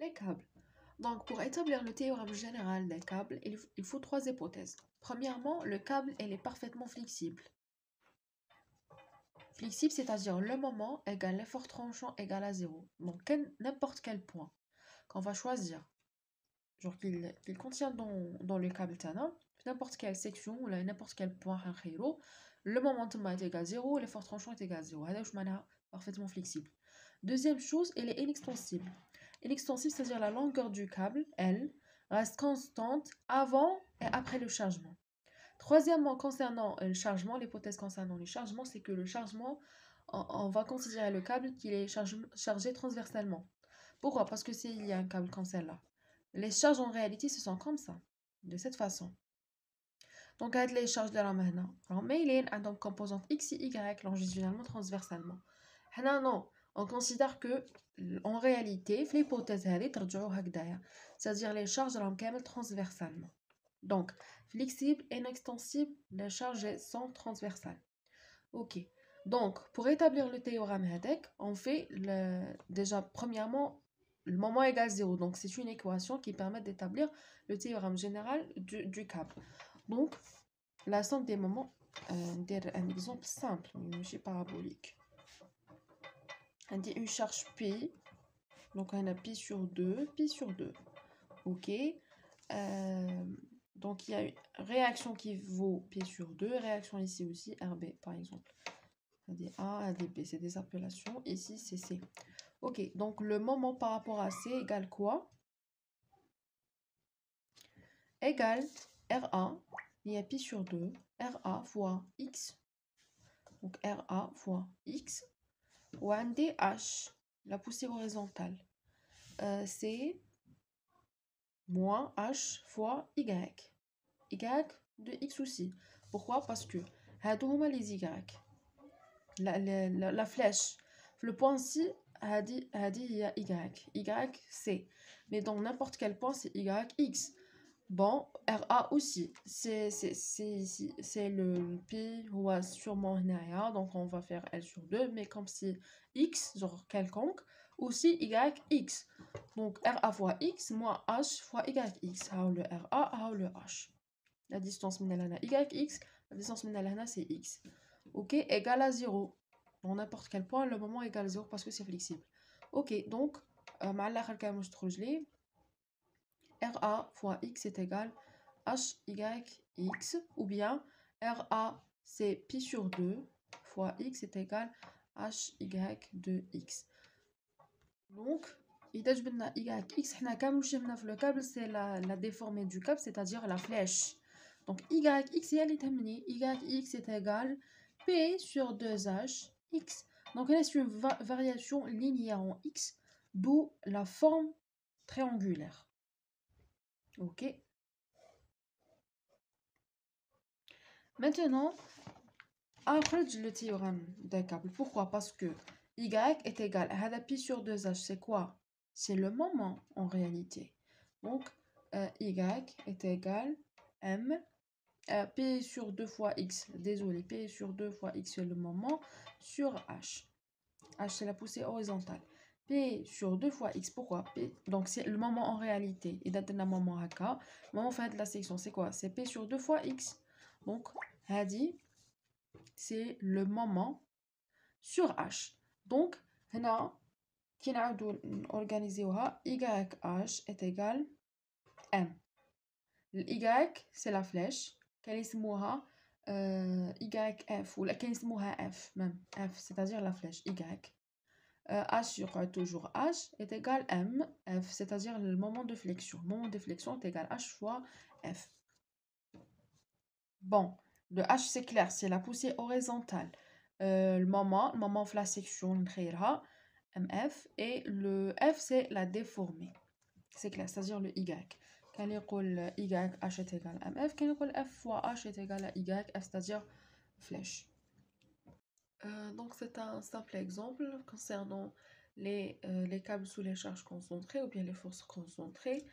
Les câbles. Donc, pour établir le théorème général des câbles, il faut trois hypothèses. Premièrement, le câble est parfaitement flexible. Flexible, c'est-à-dire le moment égale l'effort tranchant égale à 0. Donc, n'importe quel point qu'on va choisir, genre qu'il contient dans le câble Tana, n'importe quelle section ou n'importe quel point, le momentum est égal à 0, l'effort tranchant est égal à 0. C'est parfaitement flexible. Deuxième chose, elle est inextensible. Inextensible, c'est-à-dire la longueur du câble, elle, reste constante avant et après le chargement. Troisièmement, concernant le chargement, l'hypothèse concernant le chargement, c'est que le chargement, on va considérer le câble qu'il est chargé transversalement. Pourquoi? Parce que s'il y a un câble comme celle-là, les charges en réalité, ce sont comme ça, de cette façon. Donc, avec les charges de la maintenant, mais il y a une composante X et Y longitudinalement transversalement. Non, on considère que en réalité, l'hypothèse c'est-à-dire les charges transversalement. Donc, flexible et inextensible, les charges sont transversales. Ok. Donc, pour établir le théorème HEDEC, on fait déjà, premièrement, le moment égale 0. Donc, c'est une équation qui permet d'établir le théorème général du câble. Donc, la somme des moments, un exemple simple, mais parabolique. On dit une charge P. Donc, on a P sur 2, P sur 2. Ok. Donc, il y a une réaction qui vaut P sur 2, réaction ici aussi, RB par exemple. AD A, ADB, c'est des appellations. Ici, c'est C. Ok, donc le moment par rapport à C égale quoi? Égale RA, il y a pi sur 2, RA fois X. Donc RA fois X, ou un DH, la poussée horizontale. C'est moins H fois Y. Y de X aussi. Pourquoi? Parce que les Y. La flèche. Le point ci, il y a Y. Y, C. Mais dans n'importe quel point, c'est Y, X. Bon, RA aussi. C'est le pi ou sûrement derrière. Donc, on va faire L sur 2. Mais comme c'est X, genre quelconque, aussi Y, X. Donc, RA fois X moins H fois Y, X. Le RA, le H. La distance minalana YX, la distance minalana c'est X. Ok, égale à 0. Dans n'importe quel point, le moment égale à 0 parce que c'est flexible. Ok, donc, RA fois X est égal HYX, ou bien RA c'est pi sur 2 fois X est égal HY de X. Donc, YX, le câble, c'est la déformée du câble, c'est-à-dire la flèche. Donc, YX, YX est égal P sur 2H, X. Donc, là, c'est une variation linéaire en X, d'où la forme triangulaire. Ok. Maintenant, après le théorème des câbles. Pourquoi? Parce que Y est égal à P sur 2H, c'est quoi? C'est le moment en réalité. Donc, Y est égal M P sur 2 fois X, désolé, P sur 2 fois X c'est le moment, sur H. H c'est la poussée horizontale. P sur 2 fois X, pourquoi P? Donc c'est le moment en réalité. Et d'un moment à K, le moment fait de la section, c'est quoi? C'est P sur 2 fois X. Donc, Hadi, c'est le moment sur H. Donc, هنا كي نعاودو نورغانيزيوها YH est égal M. Le Y c'est la flèche. كان يسموها YF ولا كان يسموها F même F c'est-à-dire la flèche Y. H يقعد toujours H est égal M F c'est-à-dire le moment de flexion. Le moment de flexion est égal H fois F. Bon, le H c'est clair, c'est la poussée horizontale. Le moment de la section MF et le F c'est la déformée. C'est clair, c'est-à-dire le Y. Quand on dit YH est égal à MF, quand on dit F fois H est égal à YF, c'est-à-dire flèche. Donc c'est un simple exemple concernant les câbles sous les charges concentrées ou bien les forces concentrées.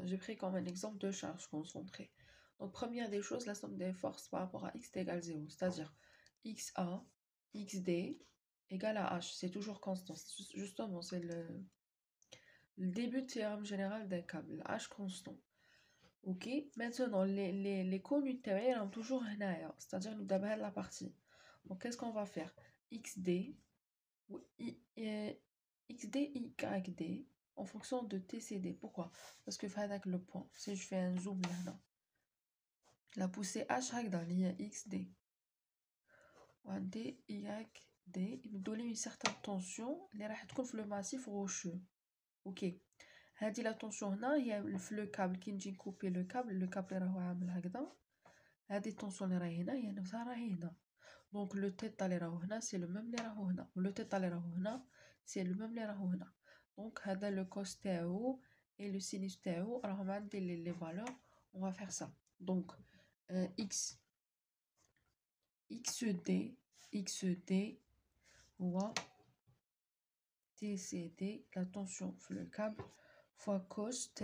J'ai pris comme un exemple de charges concentrées. Donc première des choses, la somme des forces par rapport à X est égale à 0, c'est-à-dire XA, XD égale à H. C'est toujours constant, justement c'est le début de théorème général des câbles, H constant. Ok, maintenant les connus sont toujours là, c'est-à-dire nous d'abord la partie. Donc qu'est-ce qu'on va faire? XD ou XD, YD en fonction de TCD. Pourquoi? Parce que avec le point, si je fais un zoom là, la poussée H il y a XD. D, YD, il nous donne une certaine tension, اللي راح تكون في le massif rocheux. Ok. هذه la tension هنا هي في le câble كي نجي نكوبي le câble اللي راهو عامل هكذا. هذه التونسيون اللي راهي هنا هي نفسها راهي هنا. دونك لو تيتا اللي راهو هنا سي لو ميم اللي راهو هنا، ولو تيتا اللي راهو هنا سي لو ميم اللي راهو هنا. دونك هذا لو كوس تاعو اي لو سينوس تاعو راهم عندي لي فالور. اون va faire ça. دونك XD هو TCD la tension في le câble fois cos θ.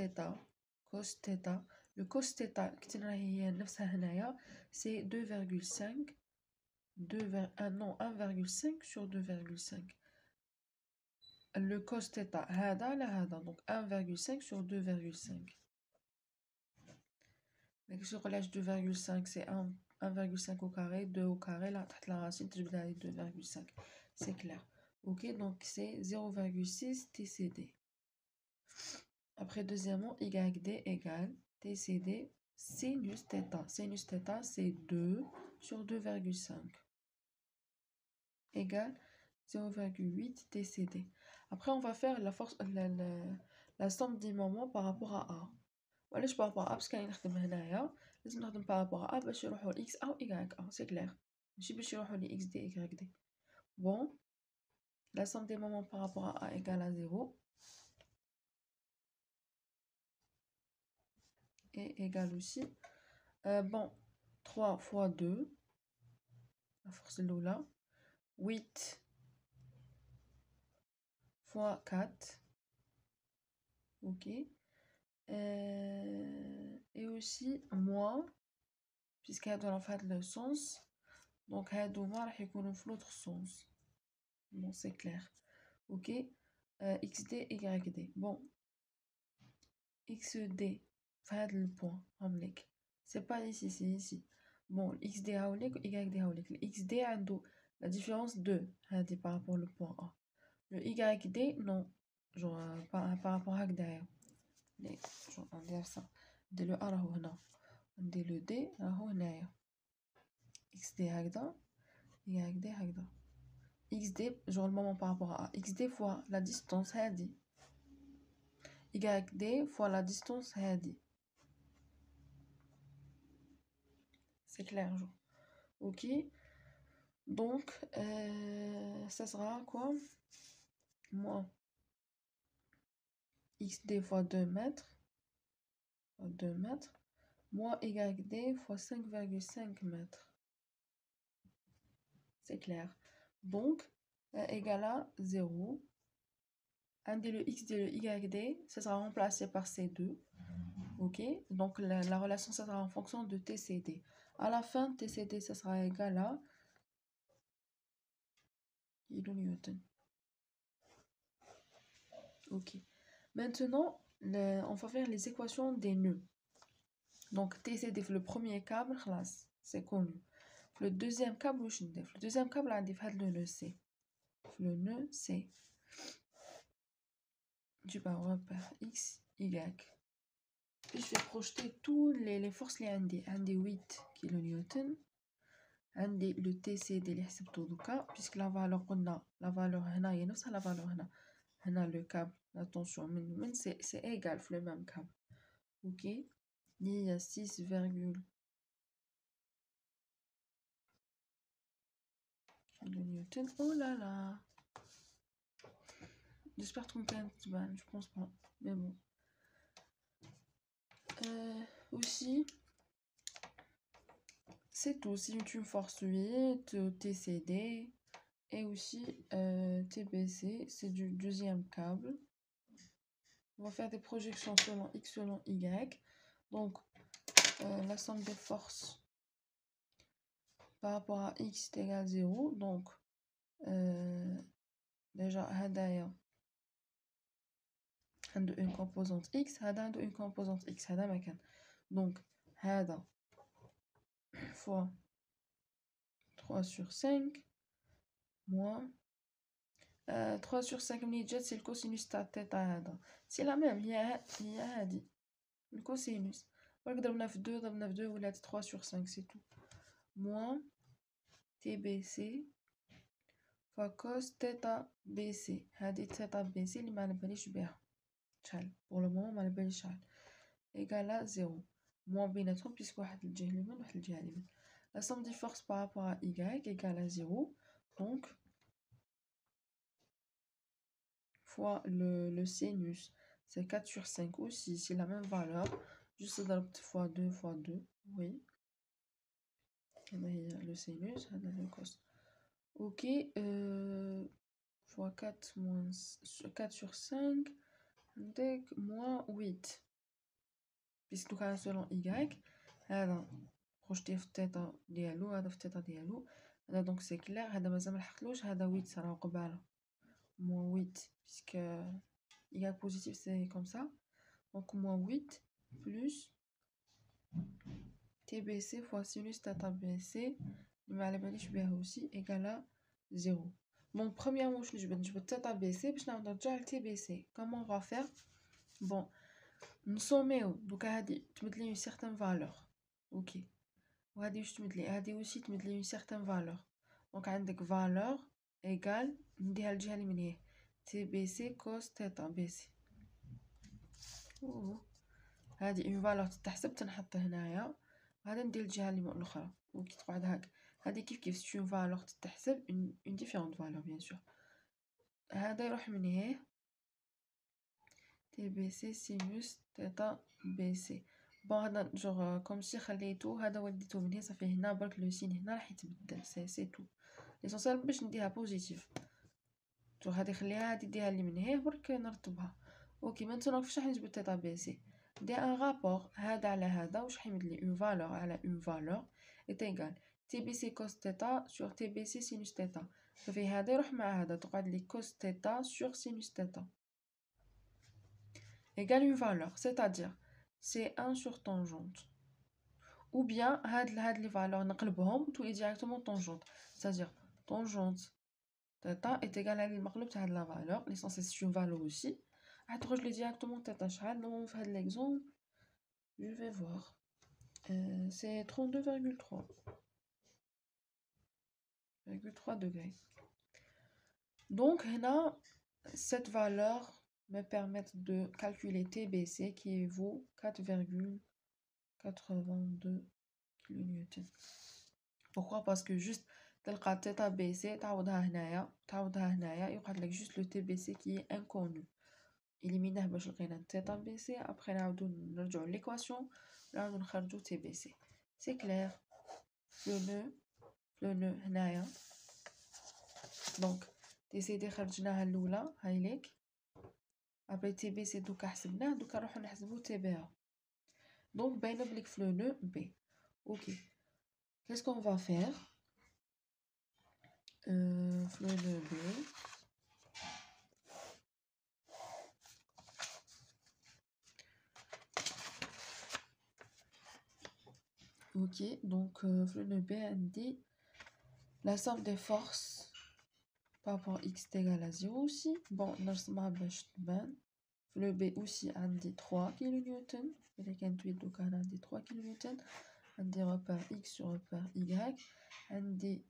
Le cos θ كتنا هي نفسها هنايا c'est 2,5 1,5 sur 2,5. Le cos θ هذا لهذا donc 1,5 sur 2,5. Mais sur l'âge 2,5 c'est 1,5 au carré, 2 au carré, là تحت la racine تجبد عليه 2,5. C'est clair. Ok, donc c'est 0,6 TCD. Après, deuxièmement, YD égale TCD sinus θ. Sinus θ, c'est 2 sur 2,5 égale 0,8 TCD. Après, on va faire la somme des moments par rapport à A. Voilà, par rapport à A, parce qu'il y a une par rapport à A, باش يروحوا X A ou Y A, c'est clair. ماشي باش يروحوا لي XD YD. Bon, la somme des moments par rapport à A égale à 0. Et égale aussi, bon, 3 fois 2, la force de l'eau là, 8 fois 4, ok, et aussi moins, puisqu'il y a en fait le sens, donc il y a l'autre sens, bon c'est clair, ok, XD, YD, bon, XD, fait le point, c'est pas ici, c'est ici. Bon, XD haoulek, YD haoulek. Le XD a la différence 2 par rapport au point A. Le YD, non. Genre, par rapport à derrière. Genre, on dit ça. De le A راهو هنا. De le D راهو هنايا. XD هكذا. YD هكذا. XD, genre le moment par rapport à A. XD fois la distance هادي. YD fois la distance هادي. C'est clair, genre. Ok. Donc, ça sera quoi? Moins XD fois 2 mètres. Moins YD fois 5,5 mètres. C'est clair. Donc, égal à 0. Un des le XD et le YD, ça sera remplacé par C2. Ok. Donc, la relation, ça sera en fonction de TCD. À la fin, TCD, ça sera égal à kN. Ok. Maintenant, on va faire les équations des nœuds. Donc, TCD, le premier câble, c'est connu. Le deuxième câble, le deuxième câble, on a le nœud C. Le nœud C. Du repère X, Y. Puis je vais projeter toutes les forces les عندي 8 kN. عندي le TCD اللي حسبته دوكا puisque la valeur قلنا la valeur هنا هي نفسها la valeur هنا. هنا le câble, la tension من c'est égal في le même câble. Ok. Il y a 6, kN. Oh là là. J'espère que je pense pas. Mais bon. Aussi, c'est tout. C'est une force 8, TCD et aussi TBC. C'est du deuxième câble. On va faire des projections selon X, selon Y. Donc, la somme des forces par rapport à X est égale à 0. Donc, déjà, هدايا عنده une composante x هذا عنده une composante x هذا مكان donc هذا fois 3 sur 5 moins 3 sur 5 منين جات سي الكوسينوس تاع تيتا هذا سي لا ميم هي هادي الكوسينوس برك ضربنا في 2 ولات 3 sur 5 سي تو moins تي بي سي فوا كوس تيتا بي سي هادي تيتا بي سي اللي ما على باليش بها شحال بور لو مومون ما على باليش شحال ايكالا 0 موان بيناتهم بيسك واحد الجهه اليمين وواحد الجهه اليمين لا somme des forces par rapport à y égale à 0 donc fois le sinus c'est 4 sur 5 aussi c'est la même valeur juste ضربت fois 2 fois 2 oui هذا هي le sinus هذا le cos ok fois 4 moins 4 sur 5 عندك moins 8 puisque دوكا selon y هذا بروجتي في التيتا ديالو هذا في التيتا ديالو هذا دونك سي كلير هذا مازال ملحقتلوش هذا 8 راه قباله moins 8 puisque y a positif c'est comme ça donc moins 8 plus TBC fois sinus tata BC ما على باليش بها aussi égale à 0 bon premièrement je vais tata BC باش نعاود نرجع ل TBC comment on va faire bon نسوميو دوكا هادي تمدلي une certaine valeur ok وهادي واش تمدلي هادي aussi تمدلي une certaine valeur donc عندك valeur égale نديها الجهه اللي من هي TBC cos تيتا BC هادي اون فالور تتحسب تنحط هنايا وهذا ندير الجهه اللي الاخرى وكي تقعد هاك هادي كيف سي اون فالور تتحسب اون ديفيرونت فالور بيان سور هذا يروح من هيه تي بي سي سينوس تيتا بي سي بون هذا جوغ كوم سي خليتو هذا وديتو من هنا صافي هنا برك لو سين هنا راح يتبدل سي تو ليسونسيال باش نديها بوزيتيف جوغ هادي خليها هادي ديها اللي من هيه برك نرتبها اوكي مانتونو كيفاش راح نجبد تيتا بي سي دي ان رابور هذا على هذا واش حيمد لي اون فالور على اون فالور ايت ايغال تي بي سي كوس تيتا سور تي بي سي سينوس تيتا صافي هذا يروح مع هذا تقعد لي كوس تيتا سور سينوس تيتا ايغال اون فالور سيتادير سي 1 سور طونجونت ou bien هاد لي فالور نقلبهم تولي ديريكتومون طونجونت c'est-à-dire طونجونت تيتا est égal à المقلوب تاع هاد لا فالور لي سونسي سي اون فالور aussi تخرج لي ديريكتومون تيتا شحال نورمالمون في هاد ليكزومبل je vais voir c'est 32,3 degrés donc là cette valeur me permet de calculer TBC qui vaut 4,82 kN. Pourquoi? Parce que juste تلقى تيتا بي سي تعوضها هنايا يقعد لك juste le TBC qui est inconnu éliminاه باش لقينا تيتا بي سي après نعاودو نرجعو l'équation نعاودو نخرجو تي بي سي c'est clair le nœud هنايا دونك تي سي دي خرجناها الاولى هاي ليك ابري تي بي سي دوكا حسبناه دوكا نروحو نحسبو تي بي ا دونك باينه بليك في لو نو بي اوكي qu'est-ce qu'on va faire في لو نو بي ok donc le nœud B dit la somme des forces par rapport à x est égal à 0 aussi bon نرسمها باش تبان le B aussi عندي 3 kN اللي كنتويد دوكا هنا عندي 3 kN عندي repère x sur repère y عندي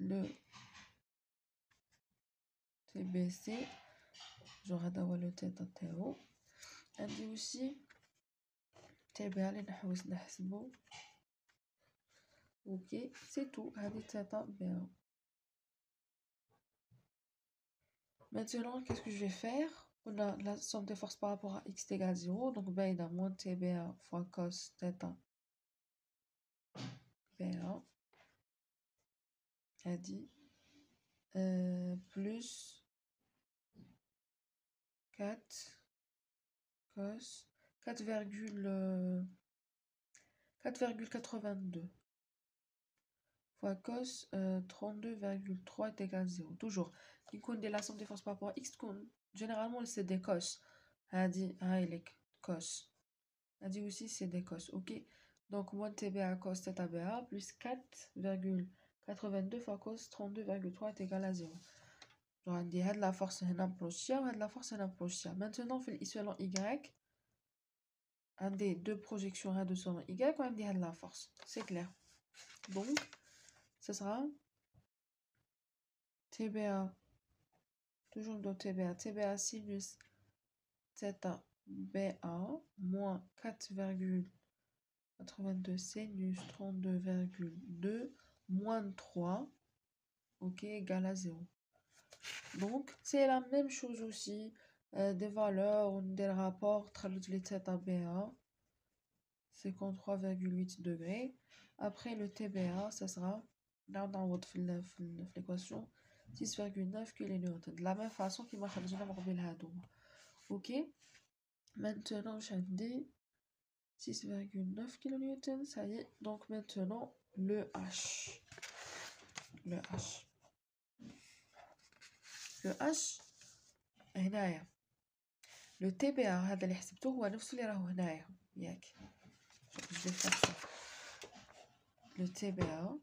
le TBC genre هذا هو لو تيتا تاعو عندي aussi تابع لي نحوس نحسبو اوكي سي تو هذه تيتا بي maintenant qu'est-ce que je vais faire on a la somme des forces par rapport à x égale 0 donc باينه moins tba fois cos theta ba هذه plus 4 cos 4,82 fois cos 32,3 est égal à 0 toujours qui compte la somme des forces par rapport à x تكون généralement c'est des cos. هادي هايلك cos. هادي aussi c'est des cos, ok. Donc moins TBA cos θ BA plus 4,82 fois cos 32,3 est égal à 0. Genre عندي هاد la force هنا مبروشية وهاد la force هنا مبروشية. Maintenant في الإسفلون Y عندي deux projections هادو sur Y وعندي هاد la force. C'est clair. Donc ce sera TBA, toujours de TBA, TBA sinus θ BA moins 4,82 sinus 32,2 moins 3, ok, égal à 0. Donc c'est la même chose aussi, des valeurs, des rapports, les θ BA, 53,8 degrés. Après le TBA, ça sera, là dans votre l'équation, 6,9 kN. De la même façon qu'il m'a خرجنا مقبل هادوما. Ok. Maintenant j'ai dit 6,9 kN, ça y est. Donc maintenant le H. Le H. Le H هنايا. Le TBA هذا اللي حسبته هو نفسه اللي راهو هنايا. ياك. Je vais faire ça. Le TBA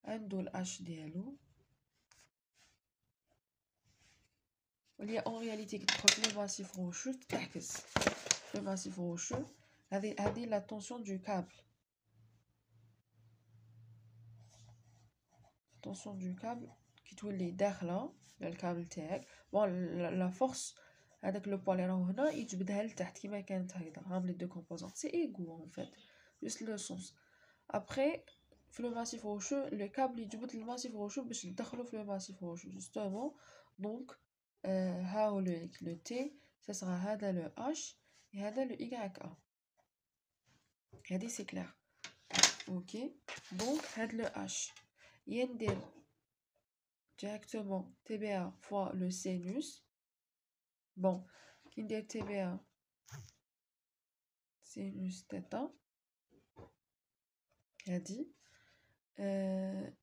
عنده ال H ديالو. واللي en réalité كتدخل في le massif rocheux تتعكس. Le massif rocheux هذه la tension du câble. La tension du câble qui تولي داخله للكابل تاعك. Bon la force هذاك لو بوا اللي راهو هنا يجبدها لتحت كيما كانت هكذا. هاهم لي دو كومبوزونت. C'est égaux en fait. Juste le sens. Après في le massif rocheux le câble يجبد le massif rocheux باش ندخلو في le massif rocheux justement. Donc ها هو le T, ça sera هذا le H et هذا le YA. هذه c'est clair. Ok. Donc هذا le H يندير directement TBA fois le sinus. Bon, qui ندير TBA sinus θ هذه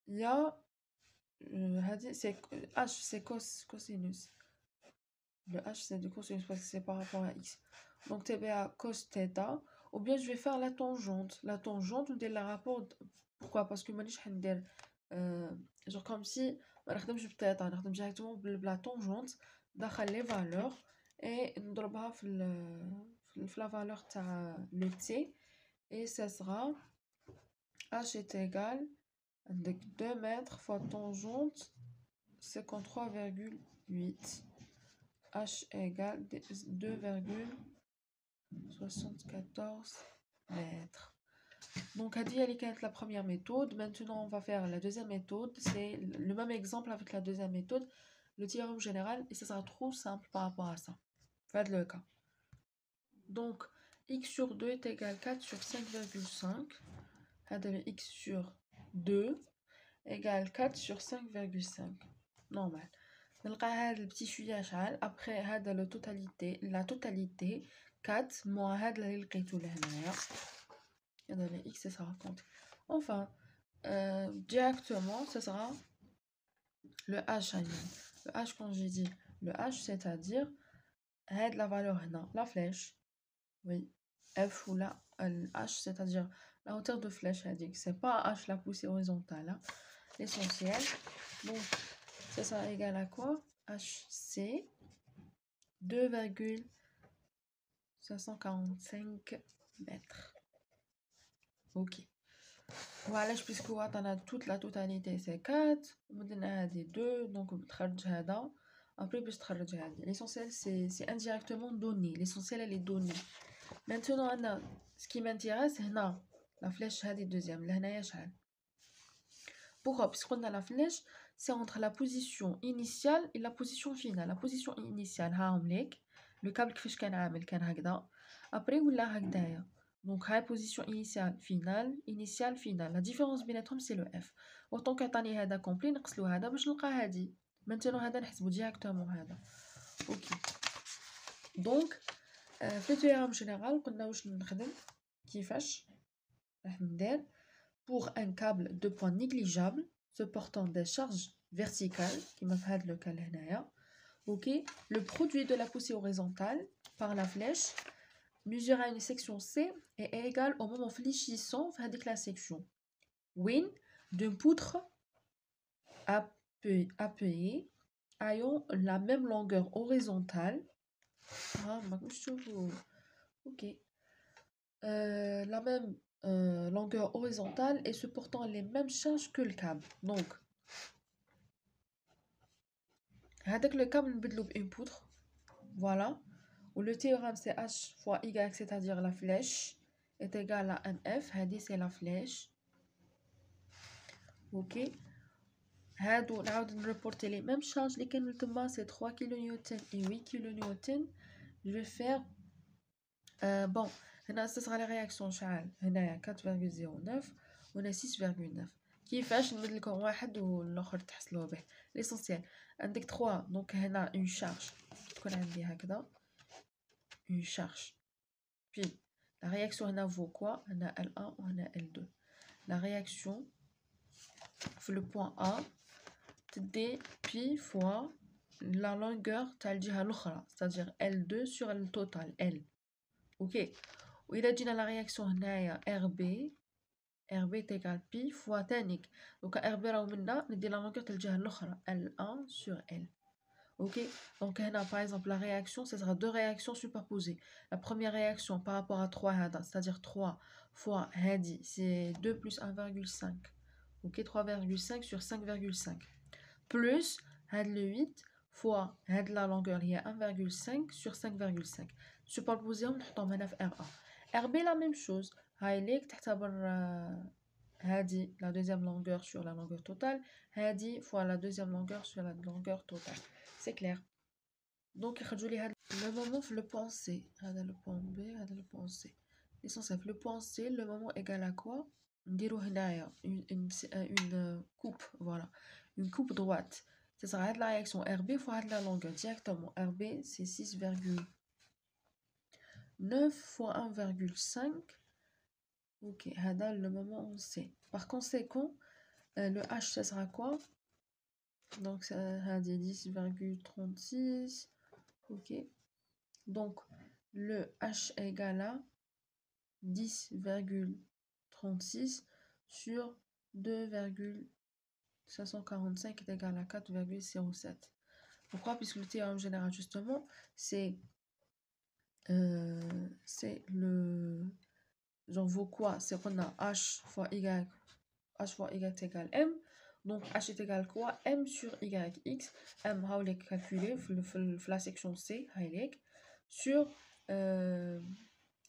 يا هذه c'est H c'est cosinus. Le H c'est du cosinus parce que c'est par rapport à X. Donc TBA cos θ, ou bien je vais faire la tangente. La tangente ou le rapport. Pourquoi? Parce que مانيش حندير genre comme si ما نخدمش بثيتا، نخدم directement بلا tangente، ندخل les valeurs et نضربها في la valeur تاع le T et ça sera H est égal avec 2 mètres fois tangente 53,8. H égale 2,74 mètres. Donc, Hadi elle est la première méthode. Maintenant, on va faire la deuxième méthode. C'est le même exemple avec la deuxième méthode, le théorème général, et ça sera trop simple par rapport à ça. Faites le cas. Donc, x sur 2 est égal à 4 sur 5,5. X sur 2 égale 4 sur 5,5. Normal. نلقى هذا البتي شويه شحال après هذا la totalité 4 moins هذا اللي لقيتو لهنايا هذا le x ça sera compté. Enfin directement ça sera le h. Le h quand j'ai dit le h c'est-à-dire هاد la valeur هنا la flèche, oui, f ou la h c'est-à-dire la hauteur de flèche هذيك, c'est pas h la poussée horizontale hein. L'essentiel. Donc ça sera égal à quoi? HC 2,545 mètres. Ok. Voilà, puisque on a toute la totalité c'est 4. On a des 2, donc on va après l'essentiel c'est indirectement donné. L'essentiel elle est donnée. Maintenant ce qui m'intéresse c'est la flèche deuxième. Pourquoi? Parce qu'on a la flèche, c'est entre la position initiale et la position finale. La position initiale, le câble qui fait qu'un après ou la hagdaya. Donc la position initiale, finale. La différence entre c'est le F. Autant qu'attani hada complet, نقصلو هذا باش نلقى هادي. Maintenant هذا نحسبو directement هذا. OK. Donc في le théorème général قلنا واش نخدم كيفاش راح ندير pour un câble de poids négligeable se portant des charges verticales qui m'a fait le cas هنايا. Ok, le produit de la poussée horizontale par la flèche mesuré à une section C est égal au moment fléchissant avec la section. Win d'une poutre appuyée ayant la même longueur horizontale. Ok. La même longueur horizontale et supportant les mêmes charges que le câble. Donc, avec le câble, nous بدلو une poutre. Voilà. Où le théorème c'est H fois Y, c'est-à-dire la flèche, est égal à MF. Hadi c'est la flèche. Ok. هادو نعاود نريبورتي les mêmes charges اللي كانوا تما c'est 3 kN et 8 kN. Je vais faire bon هنا استصغر لي رياكسيون شحال هنايا 4.09 وهنا 6.9 كيفاش نبدل لكم واحد والاخر تحصلوا به ليسونسيال عندك 3 دونك هنا اون شارج تكون عندي هكذا اون شارج puis la réaction هنا vaut quoi هنا L1 وهنا L2 la réaction في le point A تدي pi fois la longueur تاع الجهه الاخرى c'est-à-dire L2 sur le total L. ok. وإذا جينا لا رياكسيون هنايا RB تيكال بي فوا تانيك دوكا RB راهو منا ندير لا لونغور تاع الجهة الأخرى L1 sur L. ok. donc هنا par exemple la réaction ça sera deux réactions superposées. La première réaction par rapport à 3 هذا c'est-à-dire 3 fois هادي c'est 2 plus 1,5. ok. 3,5 sur 5,5 plus هاد le 8 fois هاد la longueur هي 1,5 sur 5,5 superposés نحطهم هنا في R1. RB la même chose. هاي ليك تحتبر هادي la deuxième longueur sur la longueur totale. هادي fois la deuxième longueur sur la longueur totale. C'est clair. Donc يخرجوا لي هاد le moment في le point C. هذا le point B هذا le point C. L'essentiel le point C le moment égal à quoi نديرو هنايا une coupe. Voilà, une coupe droite. Ça sera la réaction RB fois la longueur directement. RB c'est 6,9 fois 1,5. ok, هذا le moment on sait. Par conséquent le H ça sera quoi donc ça a 10,36. ok, donc le H égale à 10,36 sur 2,545 est égal à 4,07. Pourquoi? Puisque le théorème général justement c'est le genre vaut quoi? C'est qu'on a H fois Y égale M. donc H est égal quoi? M sur YX. M هاوليك calculé في la section C هاوليك sur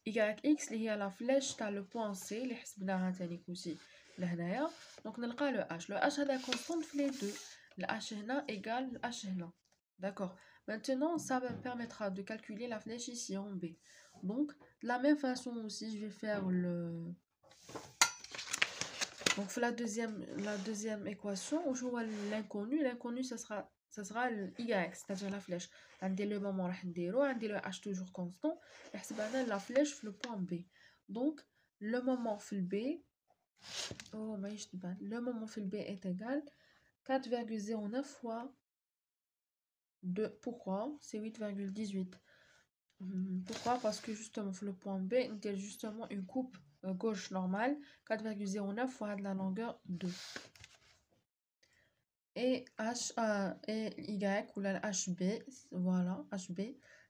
YX اللي هي la flèche تاع le point C اللي حسبناها تاني كوسي لهنايا. donc نلقى le H هذا constant في les deux. le H هنا égale le H هنا. d'accord. Maintenant, ça me permettra de calculer la flèche ici en B. Donc, de la même façon aussi, je vais faire le... Donc, la deuxième équation, où je vois l'inconnu. L'inconnu, ça sera le Y, c'est-à-dire la flèche. On dit le moment, on dit le H toujours constant. Et c'est la flèche le point B. Donc, le moment fait le B. Oh, mais je dis pas. Le moment fait le B est égal 4,09 fois 2. Pourquoi? C'est 8,18. Pourquoi? Parce que justement, sur le point B, il y a justement une coupe gauche normale, 4,09 fois de la longueur 2. Et Y, ou la HB, voilà, HB,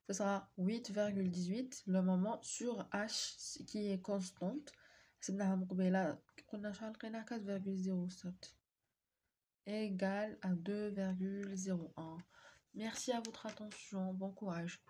ce sera 8,18, le moment sur H qui est constante. C'est 4,07 égale à 2,01. Merci à votre attention, bon courage.